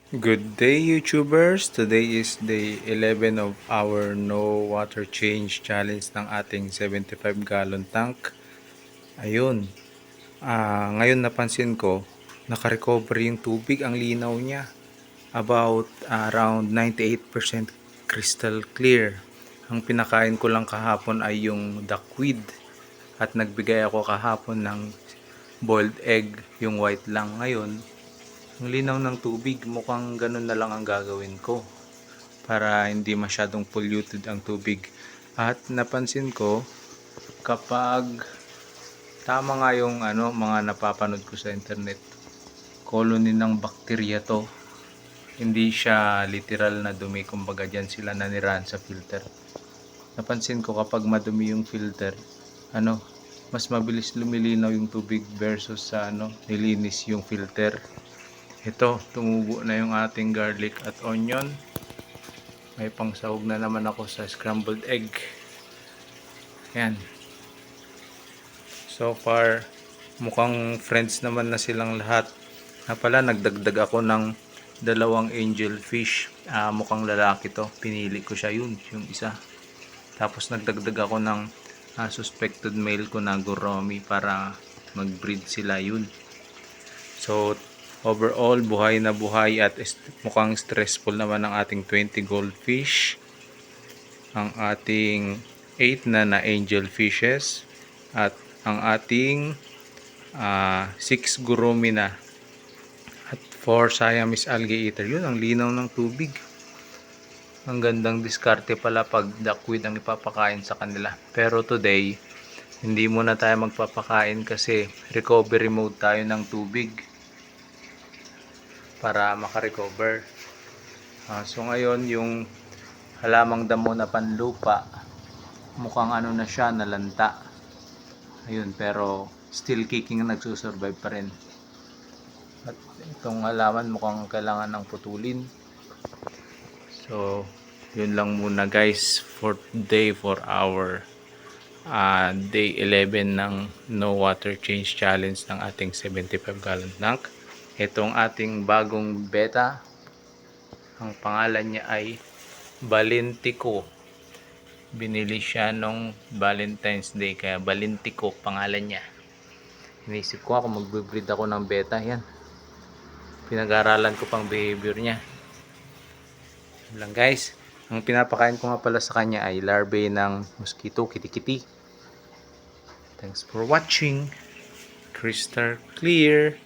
Good day, YouTubers! Today is day 11 of our no water change challenge ng ating 75-gallon tank. Ayun, ngayon napansin ko, nakarecover yung tubig, ang linaw niya. About around 98% crystal clear. Ang pinakain ko lang kahapon ay yung duckweed. At nagbigay ako kahapon ng boiled egg, yung white lang. Ngayon, ang linaw ng tubig, mukhang ganun na lang ang gagawin ko para hindi masyadong polluted ang tubig. At napansin ko, kapag tama nga yung mga napapanood ko sa internet, colony ng bakterya to. Hindi siya literal na dumi, kumbaga dyan sila nanirahan sa filter. Napansin ko kapag madumi yung filter, mas mabilis lumilinaw yung tubig versus sa nilinis yung filter. Ito, tumubo na yung ating garlic at onion. May pangsahog na naman ako sa scrambled egg. Yan. So far, mukhang friends naman na silang lahat. Pala, nagdagdag ako ng dalawang angel fish. Mukhang lalaki to. Pinili ko siya yung isa. Tapos nagdagdag ako ng suspected male ko na gourami para mag-breed sila yun. So, overall, buhay na buhay at mukhang stressful naman ang ating 20 goldfish. Ang ating 8 na angel fishes. At ang ating 6 gurumi na. At 4 Siamese alligator. Yun, ang linaw ng tubig. Ang gandang diskarte pala pag duckweed ang ipapakain sa kanila. Pero today, hindi muna tayo magpapakain kasi recovery mode tayo ng tubig para makarecover. So ngayon, yung halamang damo na panlupa, mukhang na siya, nalanta. Ayun, pero still kicking, nagsusurvive pa rin. At itong halaman mukhang kailangan ng putulin. So, yun lang muna guys for today, for our day 11 ng no water change challenge ng ating 75-gallon tank. Itong ating bagong beta, ang pangalan niya ay Balentico. Binili siya nung Valentine's Day, kaya Balentico pangalan niya. Inisip ko ako magbe-breed ako ng beta. Yan, pinag-aralan ko pang behavior niya. Yan lang guys. Ang pinapakain ko nga pala sa kanya ay larvae ng mosquito, kitikiti. Thanks for watching. Crystal clear.